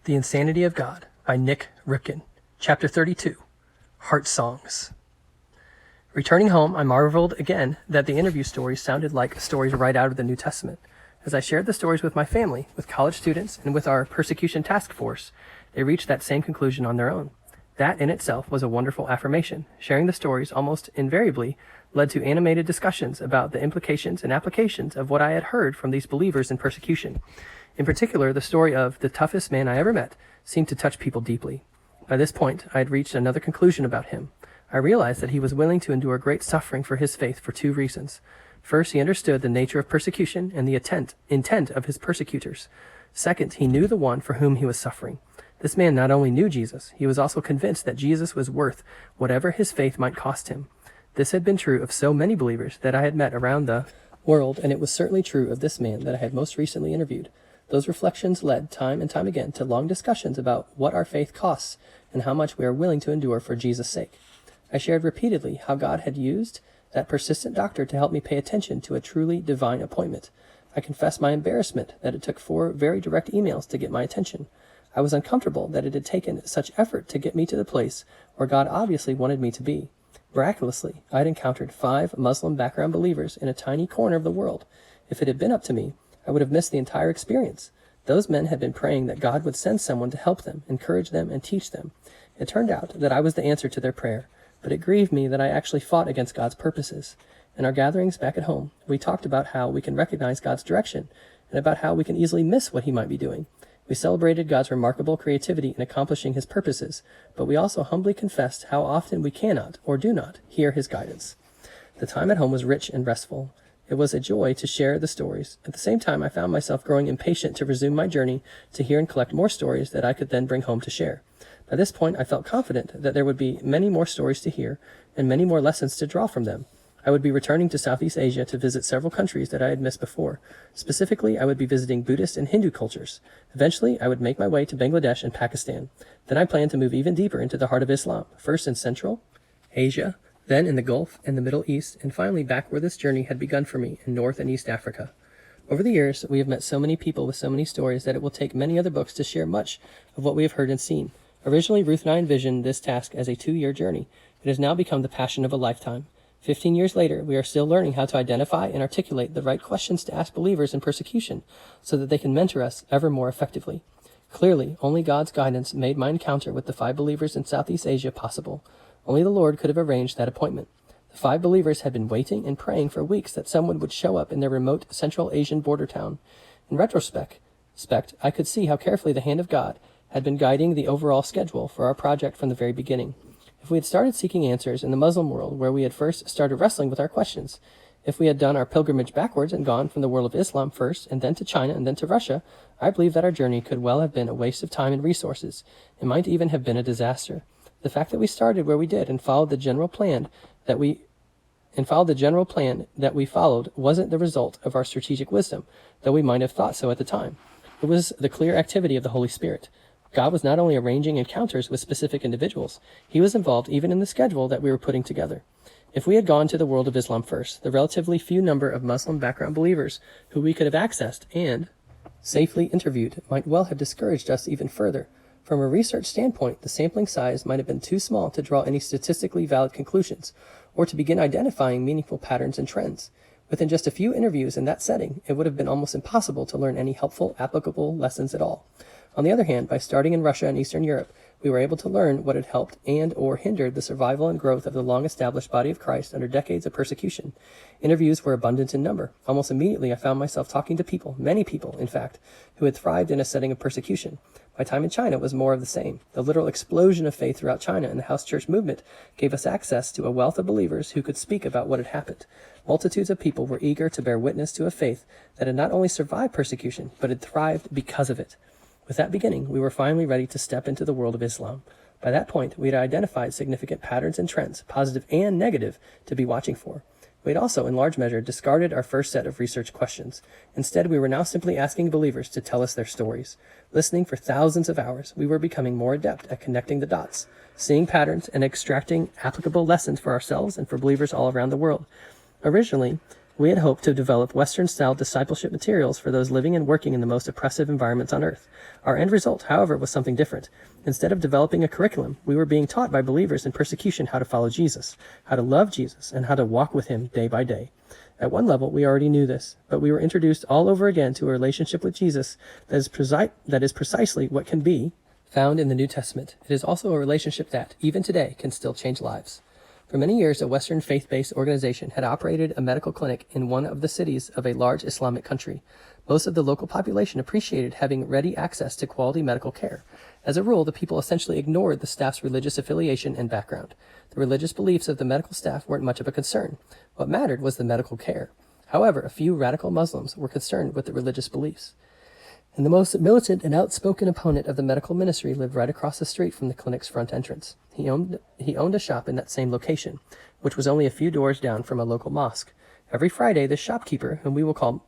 The Insanity of God by Nick Ripken. Chapter 32, HeartSongs. Returning home, I marveled again that the interview stories sounded like stories right out of the New Testament. As I shared the stories with my family, with college students, and with our persecution task force, they reached that same conclusion on their own. That in itself was a wonderful affirmation. Sharing the stories almost invariably led to animated discussions about the implications and applications of what I had heard from these believers in persecution. In particular, the story of the toughest man I ever met seemed to touch people deeply. By this point, I had reached another conclusion about him. I realized that he was willing to endure great suffering for his faith for two reasons. First, he understood the nature of persecution and the intent of his persecutors. Second, he knew the one for whom he was suffering. This man not only knew Jesus, he was also convinced that Jesus was worth whatever his faith might cost him. This had been true of so many believers that I had met around the world, and it was certainly true of this man that I had most recently interviewed. Those reflections led time and time again to long discussions about what our faith costs and how much we are willing to endure for Jesus' sake. I shared repeatedly how God had used that persistent doctor to help me pay attention to a truly divine appointment. I confessed my embarrassment that it took 4 very direct emails to get my attention. I was uncomfortable that it had taken such effort to get me to the place where God obviously wanted me to be. Miraculously, I had encountered 5 Muslim background believers in a tiny corner of the world. If it had been up to me, I would have missed the entire experience. Those men had been praying that God would send someone to help them, encourage them, and teach them. It turned out that I was the answer to their prayer, but it grieved me that I actually fought against God's purposes. In our gatherings back at home, we talked about how we can recognize God's direction and about how we can easily miss what he might be doing. We celebrated God's remarkable creativity in accomplishing his purposes, but we also humbly confessed how often we cannot or do not hear his guidance. The time at home was rich and restful. It was a joy to share the stories. At the same time, I found myself growing impatient to resume my journey to hear and collect more stories that I could then bring home to share. By this point, I felt confident that there would be many more stories to hear and many more lessons to draw from them. I would be returning to Southeast Asia to visit several countries that I had missed before. Specifically, I would be visiting Buddhist and Hindu cultures. Eventually, I would make my way to Bangladesh and Pakistan. Then I planned to move even deeper into the heart of Islam, first in Central Asia, then in the Gulf and the Middle East, and finally back where this journey had begun for me in North and East Africa. Over the years, we have met so many people with so many stories that it will take many other books to share much of what we have heard and seen. Originally, Ruth and I envisioned this task as a 2-year journey. It has now become the passion of a lifetime. 15 years later, we are still learning how to identify and articulate the right questions to ask believers in persecution so that they can mentor us ever more effectively. Clearly, only God's guidance made my encounter with the 5 believers in Southeast Asia possible. Only the Lord could have arranged that appointment. The 5 believers had been waiting and praying for weeks that someone would show up in their remote Central Asian border town. In retrospect, I could see how carefully the hand of God had been guiding the overall schedule for our project from the very beginning. If we had started seeking answers in the Muslim world where we had first started wrestling with our questions, if we had done our pilgrimage backwards and gone from the world of Islam first and then to China and then to Russia, I believe that our journey could well have been a waste of time and resources. It might even have been a disaster. The fact that we started where we did and followed the general plan that we followed wasn't the result of our strategic wisdom, though we might have thought so at the time. It was the clear activity of the Holy Spirit. God was not only arranging encounters with specific individuals, he was involved even in the schedule that we were putting together. If we had gone to the world of Islam first, the relatively few number of Muslim background believers who we could have accessed and safely interviewed might well have discouraged us even further. From a research standpoint, the sampling size might have been too small to draw any statistically valid conclusions, or to begin identifying meaningful patterns and trends. Within just a few interviews in that setting, it would have been almost impossible to learn any helpful, applicable lessons at all. On the other hand, by starting in Russia and Eastern Europe, we were able to learn what had helped and or hindered the survival and growth of the long-established body of Christ under decades of persecution. Interviews were abundant in number. Almost immediately, I found myself talking to people, many people, in fact, who had thrived in a setting of persecution. My time in China was more of the same. The literal explosion of faith throughout China and the house church movement gave us access to a wealth of believers who could speak about what had happened. Multitudes of people were eager to bear witness to a faith that had not only survived persecution, but had thrived because of it. With that beginning, we were finally ready to step into the world of Islam. By that point, we had identified significant patterns and trends, positive and negative, to be watching for. We had also, in large measure, discarded our first set of research questions. Instead, we were now simply asking believers to tell us their stories. Listening for thousands of hours, we were becoming more adept at connecting the dots, seeing patterns, and extracting applicable lessons for ourselves and for believers all around the world. Originally, We had hoped to develop Western-style discipleship materials for those living and working in the most oppressive environments on earth. Our end result, however, was something different. Instead of developing a curriculum, we were being taught by believers in persecution how to follow Jesus, how to love Jesus, and how to walk with him day by day. At one level, we already knew this, but we were introduced all over again to a relationship with Jesus that is precisely what can be found in the New Testament. It is also a relationship that, even today, can still change lives. For many years, a Western faith-based organization had operated a medical clinic in one of the cities of a large Islamic country. Most of the local population appreciated having ready access to quality medical care. As a rule, the people essentially ignored the staff's religious affiliation and background. The religious beliefs of the medical staff weren't much of a concern. What mattered was the medical care. However, a few radical Muslims were concerned with the religious beliefs. And the most militant and outspoken opponent of the medical ministry lived right across the street from the clinic's front entrance. He owned a shop in that same location, which was only a few doors down from a local mosque. Every Friday, the shopkeeper, whom we will call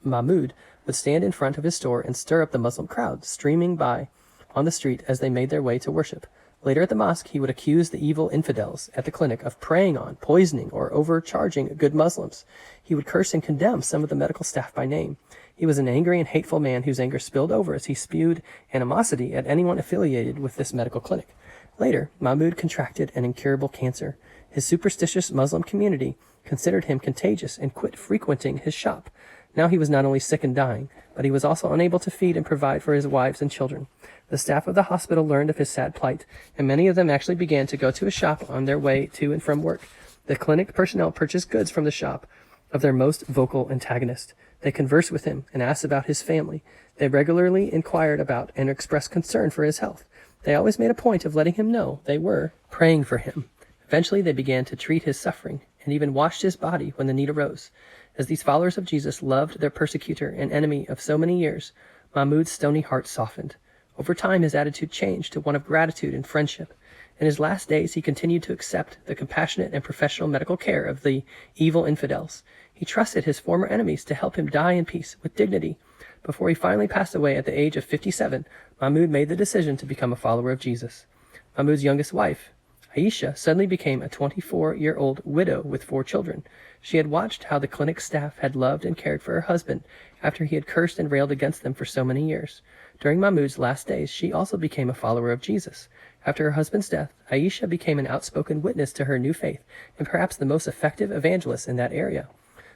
Mahmoud, would stand in front of his store and stir up the Muslim crowd streaming by on the street as they made their way to worship. Later at the mosque, he would accuse the evil infidels at the clinic of preying on, poisoning, or overcharging good Muslims. He would curse and condemn some of the medical staff by name. He was an angry and hateful man whose anger spilled over as he spewed animosity at anyone affiliated with this medical clinic. Later, Mahmoud contracted an incurable cancer. His superstitious Muslim community considered him contagious and quit frequenting his shop. Now he was not only sick and dying, but he was also unable to feed and provide for his wives and children. The staff of the hospital learned of his sad plight, and many of them actually began to go to his shop on their way to and from work. The clinic personnel purchased goods from the shop of their most vocal antagonist. They conversed with him and asked about his family. They regularly inquired about and expressed concern for his health. They always made a point of letting him know they were praying for him. Eventually, they began to treat his suffering and even washed his body when the need arose. As these followers of Jesus loved their persecutor and enemy of so many years, Mahmoud's stony heart softened. Over time, his attitude changed to one of gratitude and friendship. In his last days, he continued to accept the compassionate and professional medical care of the evil infidels. He trusted his former enemies to help him die in peace, with dignity. Before he finally passed away at the age of 57, Mahmoud made the decision to become a follower of Jesus. Mahmoud's youngest wife, Aisha, suddenly became a 24-year-old widow with 4 children. She had watched how the clinic staff had loved and cared for her husband after he had cursed and railed against them for so many years. During Mahmoud's last days, she also became a follower of Jesus. After her husband's death, Aisha became an outspoken witness to her new faith and perhaps the most effective evangelist in that area.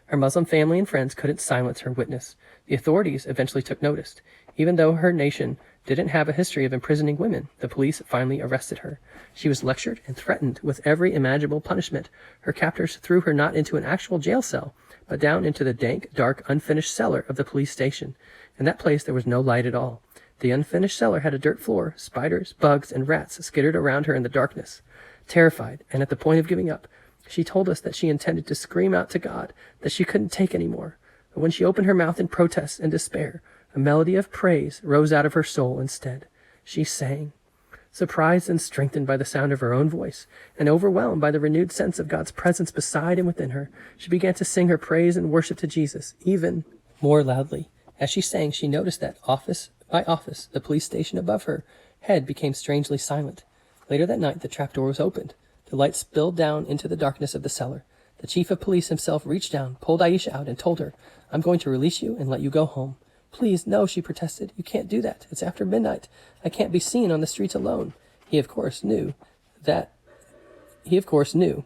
Her Muslim family and friends couldn't silence her witness. The authorities eventually took notice. Even though her nation didn't have a history of imprisoning women, the police finally arrested her. She was lectured and threatened with every imaginable punishment. Her captors threw her not into an actual jail cell, but down into the dank, dark, unfinished cellar of the police station. In that place there was no light at all. The unfinished cellar had a dirt floor. Spiders, bugs, and rats skittered around her in the darkness. Terrified, and at the point of giving up, she told us that she intended to scream out to God that she couldn't take any more. But when she opened her mouth in protest and despair, a melody of praise rose out of her soul instead. She sang. Surprised and strengthened by the sound of her own voice, and overwhelmed by the renewed sense of God's presence beside and within her, she began to sing her praise and worship to Jesus, even more loudly. As she sang, she noticed that, office by office, the police station above her head became strangely silent. Later that night, the trapdoor was opened. The light spilled down into the darkness of the cellar. The chief of police himself reached down, pulled Aisha out, and told her, "I'm going to release you and let you go home." "Please, no," she protested. "You can't do that. It's after midnight. I can't be seen on the streets alone." He of course knew that it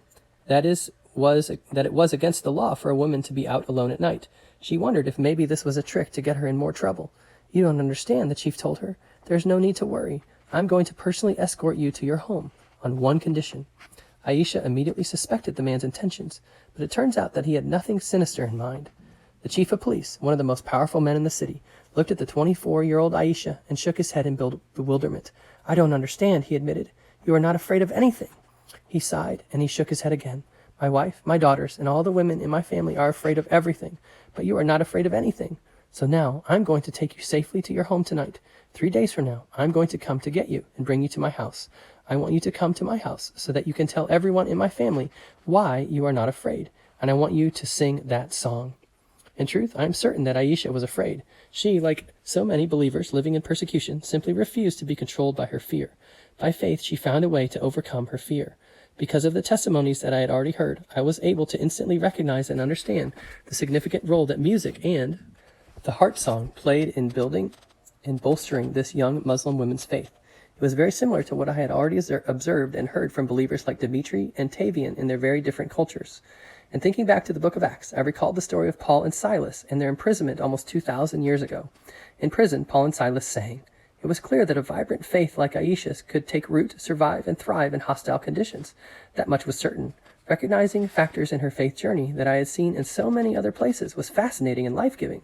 was against the law for a woman to be out alone at night. She wondered if maybe this was a trick to get her in more trouble. "You don't understand," the chief told her. "There's no need to worry. I'm going to personally escort you to your home, on one condition." Aisha immediately suspected the man's intentions, but it turns out that he had nothing sinister in mind. The chief of police, one of the most powerful men in the city, looked at the 24-year-old Aisha and shook his head in bewilderment. "I don't understand," he admitted. "You are not afraid of anything." He sighed, and he shook his head again. "My wife, my daughters, and all the women in my family are afraid of everything, but you are not afraid of anything. So now I'm going to take you safely to your home tonight. 3 days from now, I'm going to come to get you and bring you to my house. I want you to come to my house so that you can tell everyone in my family why you are not afraid, and I want you to sing that song." In truth, I am certain that Aisha was afraid. She, like so many believers living in persecution, simply refused to be controlled by her fear. By faith, she found a way to overcome her fear. Because of the testimonies that I had already heard, I was able to instantly recognize and understand the significant role that music and the heart song played in building and bolstering this young Muslim woman's faith. It was very similar to what I had already observed and heard from believers like Dimitri and Tavian in their very different cultures. And thinking back to the book of Acts, I recalled the story of Paul and Silas and their imprisonment almost 2,000 years ago. In prison, Paul and Silas sang, "It was clear that a vibrant faith like Aisha's could take root, survive, and thrive in hostile conditions. That much was certain. Recognizing factors in her faith journey that I had seen in so many other places was fascinating and life-giving.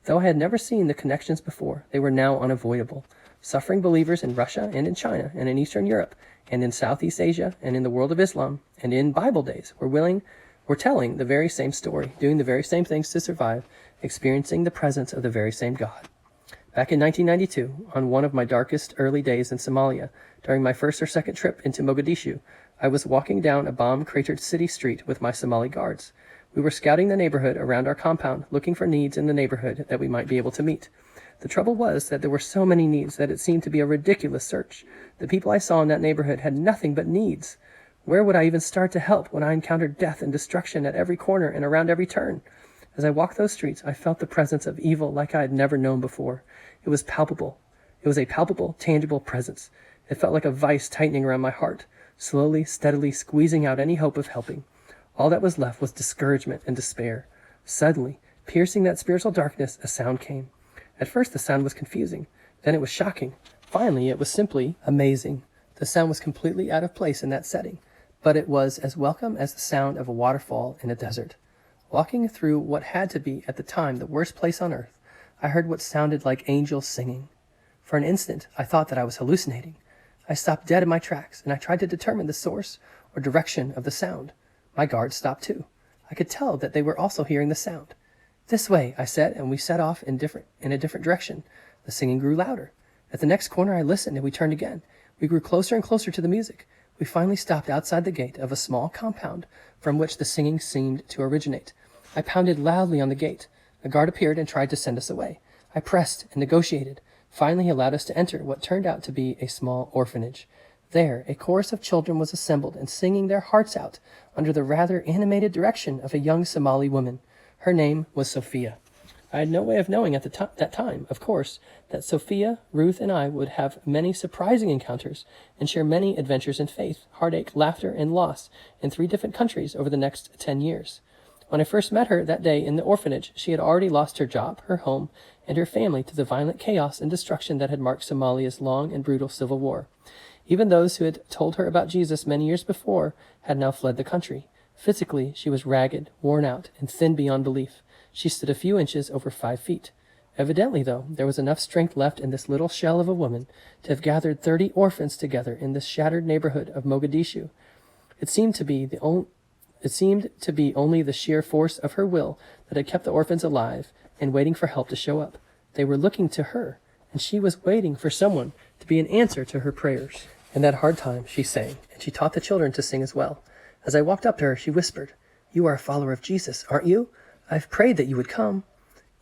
Though I had never seen the connections before, they were now unavoidable. Suffering believers in Russia and in China and in Eastern Europe and in Southeast Asia and in the world of Islam and in Bible days were telling the very same story, doing the very same things to survive, experiencing the presence of the very same God. Back in 1992, on one of my darkest early days in Somalia, during my first or second trip into Mogadishu, I was walking down a bomb-cratered city street with my Somali guards. We were scouting the neighborhood around our compound, looking for needs in the neighborhood that we might be able to meet. The trouble was that there were so many needs that it seemed to be a ridiculous search. The people I saw in that neighborhood had nothing but needs. Where would I even start to help when I encountered death and destruction at every corner and around every turn? As I walked those streets, I felt the presence of evil like I had never known before. It was palpable. It was a palpable, tangible presence. It felt like a vice tightening around my heart, slowly, steadily squeezing out any hope of helping. All that was left was discouragement and despair. Suddenly, piercing that spiritual darkness, a sound came. At first the sound was confusing. Then it was shocking. Finally, it was simply amazing. The sound was completely out of place in that setting, but it was as welcome as the sound of a waterfall in a desert. Walking through what had to be, at the time, the worst place on earth, I heard what sounded like angels singing. For an instant, I thought that I was hallucinating. I stopped dead in my tracks, and I tried to determine the source or direction of the sound. My guards stopped too. I could tell that they were also hearing the sound. "This way," I said, and we set off in a different direction. The singing grew louder. At the next corner I listened, and we turned again. We grew closer and closer to the music. We finally stopped outside the gate of a small compound from which the singing seemed to originate. I pounded loudly on the gate. A guard appeared and tried to send us away. I pressed and negotiated. Finally, he allowed us to enter what turned out to be a small orphanage. There, a chorus of children was assembled and singing their hearts out under the rather animated direction of a young Somali woman. Her name was Sophia. I had no way of knowing at that time, of course, that Sophia, Ruth, and I would have many surprising encounters and share many adventures in faith, heartache, laughter, and loss in 3 different countries over the next 10 years. When I first met her that day in the orphanage, she had already lost her job, her home, and her family to the violent chaos and destruction that had marked Somalia's long and brutal civil war. Even those who had told her about Jesus many years before had now fled the country. Physically, she was ragged, worn out, and thin beyond belief. She stood a few inches over 5 feet. Evidently, though, there was enough strength left in this little shell of a woman to have gathered 30 orphans together in this shattered neighborhood of Mogadishu. It seemed to be only the sheer force of her will that had kept the orphans alive and waiting for help to show up. They were looking to her, and she was waiting for someone to be an answer to her prayers. In that hard time, she sang, and she taught the children to sing as well. As I walked up to her, she whispered, "You are a follower of Jesus, aren't you? I've prayed that you would come."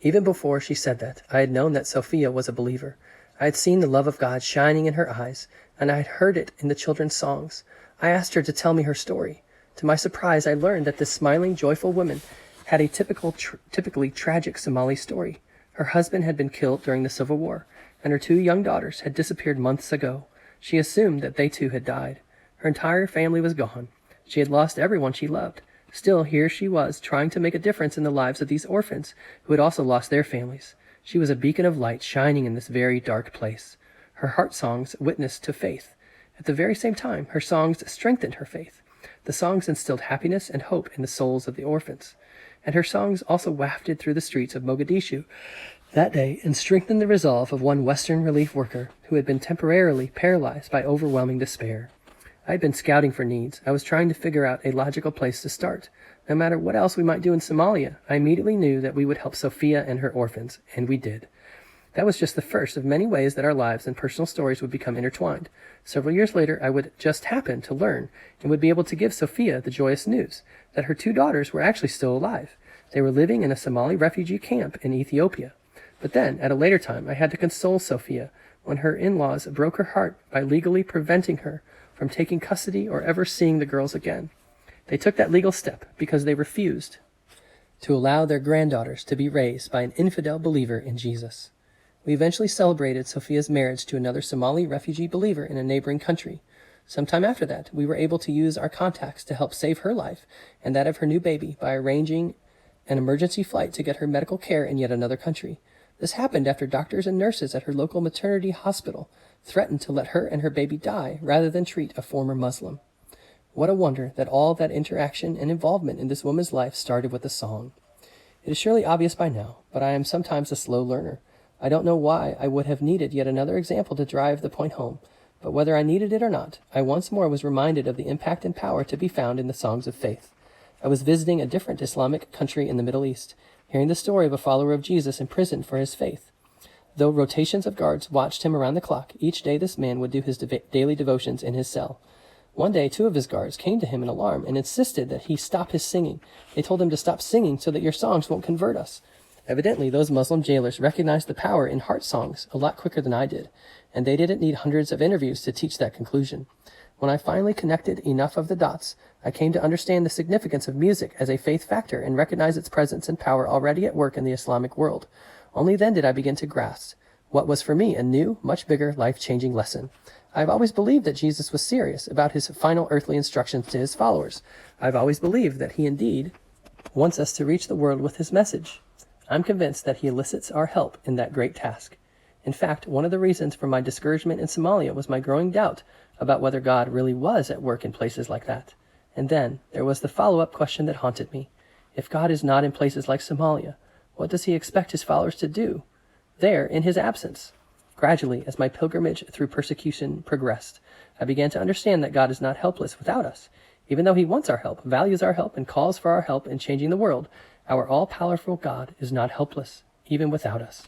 Even before she said that, I had known that Sophia was a believer. I had seen the love of God shining in her eyes, and I had heard it in the children's songs. I asked her to tell me her story. To my surprise, I learned that this smiling, joyful woman had a typically tragic Somali story. Her husband had been killed during the Civil War, and her 2 young daughters had disappeared months ago. She assumed that they too had died. Her entire family was gone. She had lost everyone she loved. Still, here she was, trying to make a difference in the lives of these orphans, who had also lost their families. She was a beacon of light shining in this very dark place. Her heart songs witnessed to faith. At the very same time, her songs strengthened her faith. The songs instilled happiness and hope in the souls of the orphans. And her songs also wafted through the streets of Mogadishu that day and strengthened the resolve of one Western relief worker who had been temporarily paralyzed by overwhelming despair. I had been scouting for needs. I was trying to figure out a logical place to start. No matter what else we might do in Somalia, I immediately knew that we would help Sophia and her orphans, and we did. That was just the first of many ways that our lives and personal stories would become intertwined. Several years later, I would just happen to learn and would be able to give Sophia the joyous news that her 2 daughters were actually still alive. They were living in a Somali refugee camp in Ethiopia. But then, at a later time, I had to console Sophia when her in-laws broke her heart by legally preventing her from taking custody or ever seeing the girls again. They took that legal step because they refused to allow their granddaughters to be raised by an infidel believer in Jesus. We eventually celebrated Sophia's marriage to another Somali refugee believer in a neighboring country. Sometime after that, we were able to use our contacts to help save her life and that of her new baby by arranging an emergency flight to get her medical care in yet another country. This happened after doctors and nurses at her local maternity hospital threatened to let her and her baby die rather than treat a former Muslim. What a wonder that all that interaction and involvement in this woman's life started with a song. It is surely obvious by now, but I am sometimes a slow learner. I don't know why I would have needed yet another example to drive the point home, but whether I needed it or not, I once more was reminded of the impact and power to be found in the songs of faith. I was visiting a different Islamic country in the Middle East, hearing the story of a follower of Jesus imprisoned for his faith. Though rotations of guards watched him around the clock, each day this man would do his daily devotions in his cell. One day, 2 of his guards came to him in alarm and insisted that he stop his singing. They told him to stop singing so that your songs won't convert us. Evidently, those Muslim jailers recognized the power in HeartSongs a lot quicker than I did, and they didn't need hundreds of interviews to teach that conclusion. When I finally connected enough of the dots, I came to understand the significance of music as a faith factor and recognize its presence and power already at work in the Islamic world. Only then did I begin to grasp what was for me a new, much bigger, life-changing lesson. I've always believed that Jesus was serious about his final earthly instructions to his followers. I've always believed that he indeed wants us to reach the world with his message. I'm convinced that he elicits our help in that great task. In fact, one of the reasons for my discouragement in Somalia was my growing doubt about whether God really was at work in places like that. And then there was the follow-up question that haunted me. If God is not in places like Somalia, what does he expect his followers to do there in his absence? Gradually, as my pilgrimage through persecution progressed, I began to understand that God is not helpless without us. Even though he wants our help, values our help, and calls for our help in changing the world, our all-powerful God is not helpless, even without us.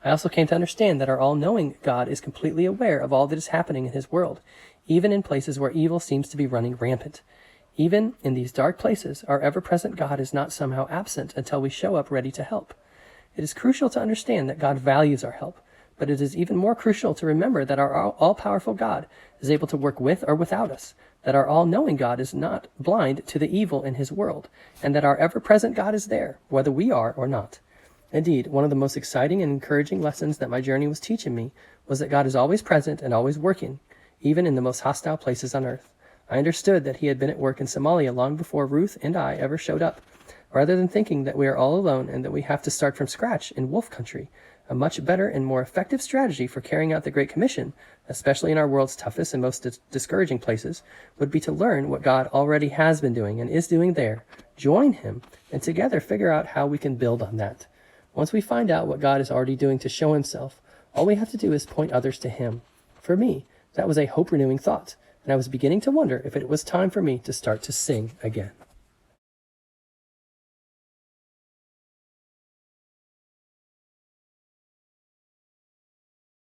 I also came to understand that our all-knowing God is completely aware of all that is happening in his world, even in places where evil seems to be running rampant. Even in these dark places, our ever-present God is not somehow absent until we show up ready to help. It is crucial to understand that God values our help, but it is even more crucial to remember that our all-powerful God is able to work with or without us, that our all-knowing God is not blind to the evil in his world, and that our ever-present God is there, whether we are or not. Indeed, one of the most exciting and encouraging lessons that my journey was teaching me was that God is always present and always working, even in the most hostile places on earth. I understood that he had been at work in Somalia long before Ruth and I ever showed up. Rather than thinking that we are all alone and that we have to start from scratch in wolf country, a much better and more effective strategy for carrying out the Great Commission, especially in our world's toughest and most discouraging places, would be to learn what God already has been doing and is doing there, join him, and together figure out how we can build on that. Once we find out what God is already doing to show himself, all we have to do is point others to him. For me, that was a hope-renewing thought, and I was beginning to wonder if it was time for me to start to sing again.